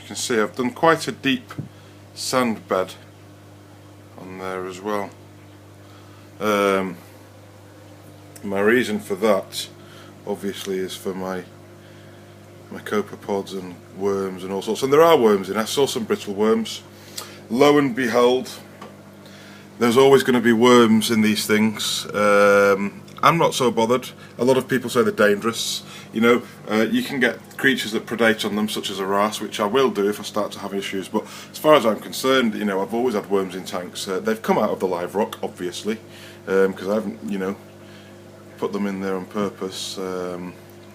You can see I've done quite a deep sand bed on there as well. My reason for that obviously is for my copepods and worms and all sorts, and there are worms in. I saw some brittle worms. Lo and behold, there's always going to be worms in these things. I'm not so bothered. A lot of people say they're dangerous. You know, you can get creatures that predate on them, such as a wrasse, which I will do if I start to have issues. But as far as I'm concerned, you know, I've always had worms in tanks. They've come out of the live rock, obviously, because I haven't, you know, put them in there on purpose.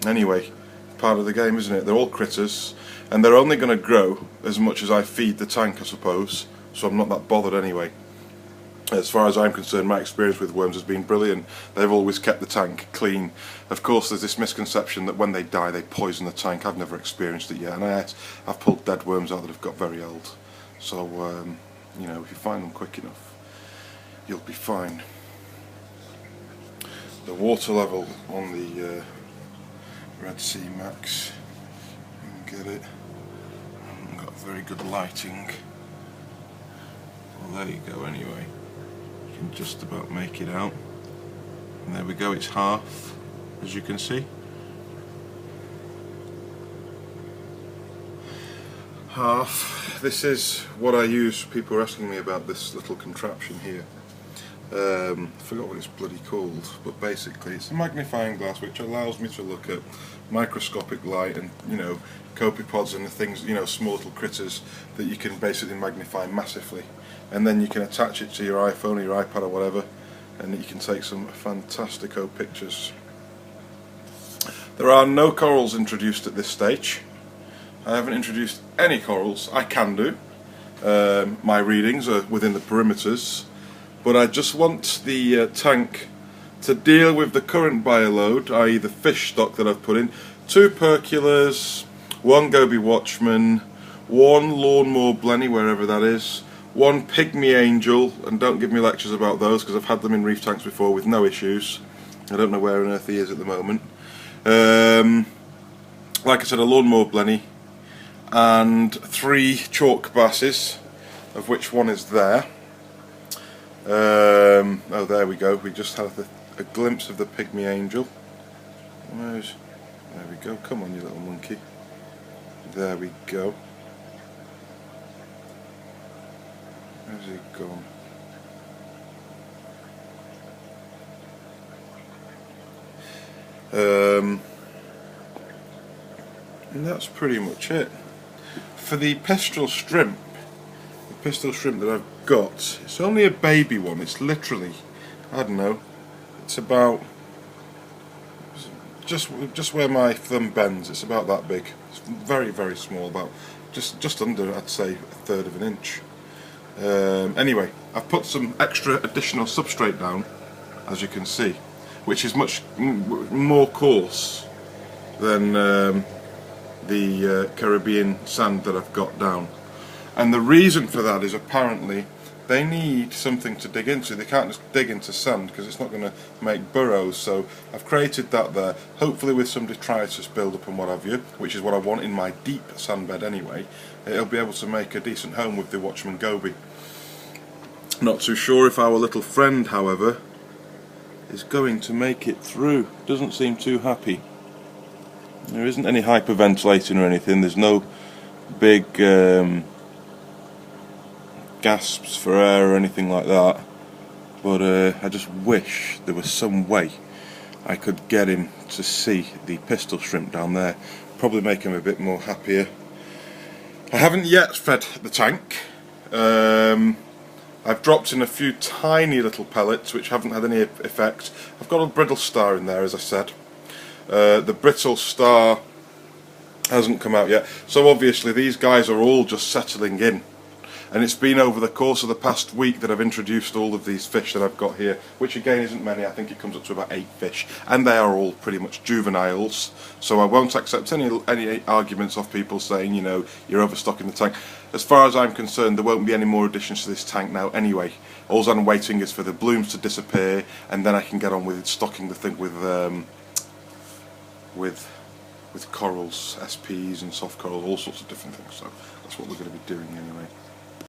Anyway, part of the game, isn't it? They're all critters, and they're only going to grow as much as I feed the tank, I suppose. So I'm not that bothered anyway. As far as I'm concerned, my experience with worms has been brilliant. They've always kept the tank clean. Of course, there's this misconception that when they die, they poison the tank. I've never experienced it yet, and I've pulled dead worms out that have got very old. So, you know, if you find them quick enough, you'll be fine. The water level on the Red Sea Max, you can get it. I haven't got very good lighting. Well, there you go anyway. You can just about make it out. And there we go, it's half, as you can see. Half. This is what I use. People are asking me about this little contraption here. I forgot what it's bloody called, but basically it's a magnifying glass which allows me to look at microscopic light and, you know, copepods and the things, you know, small little critters that you can basically magnify massively, and then you can attach it to your iPhone or your iPad or whatever, and you can take some fantastico pictures. There are no corals introduced at this stage. I haven't introduced any corals. I can do. My readings are within the perimeters. But I just want the tank to deal with the current bioload, i.e. the fish stock that I've put in. 2 Perculars, 1 Goby Watchman, 1 Lawnmower Blenny, wherever that is, 1 Pygmy Angel, and don't give me lectures about those because I've had them in reef tanks before with no issues. I don't know where on earth he is at the moment. Like I said, a Lawnmower Blenny, and 3 Chalk Basses, of which 1 is there. Oh, there we go. We just had a glimpse of the Pygmy Angel. There we go. Come on, you little monkey. There we go. Where's he gone? And that's pretty much it. For the pistol shrimp that I've got, it's only a baby one. It's literally, I don't know, it's about just where my thumb bends. It's about that big. It's very, very small, about just under, I'd say, 1/3 of an inch. Anyway, I've put some extra additional substrate down, as you can see, which is much more coarse than the Caribbean sand that I've got down. And the reason for that is apparently they need something to dig into. They can't just dig into sand because it's not going to make burrows. So I've created that there, hopefully with some detritus build-up and what have you, which is what I want in my deep sand bed anyway. It'll be able to make a decent home with the Watchman Goby. Not too sure if our little friend, however, is going to make it through. Doesn't seem too happy. There isn't any hyperventilating or anything. There's no big gasps for air or anything like that, but I just wish there was some way I could get him to see the pistol shrimp down there. Probably make him a bit more happier. I haven't yet fed the tank. I've dropped in a few tiny little pellets which haven't had any effect. I've got a brittle star in there, as I said. The brittle star hasn't come out yet, so obviously these guys are all just settling in. And it's been over the course of the past week that I've introduced all of these fish that I've got here, which again isn't many. I think it comes up to about 8 fish, and they are all pretty much juveniles, so I won't accept any arguments of people saying, you know, you're overstocking the tank. As far as I'm concerned, there won't be any more additions to this tank now anyway. All I'm waiting is for the blooms to disappear, and then I can get on with stocking the thing with with corals, SPs and soft corals, all sorts of different things. So that's what we're going to be doing anyway.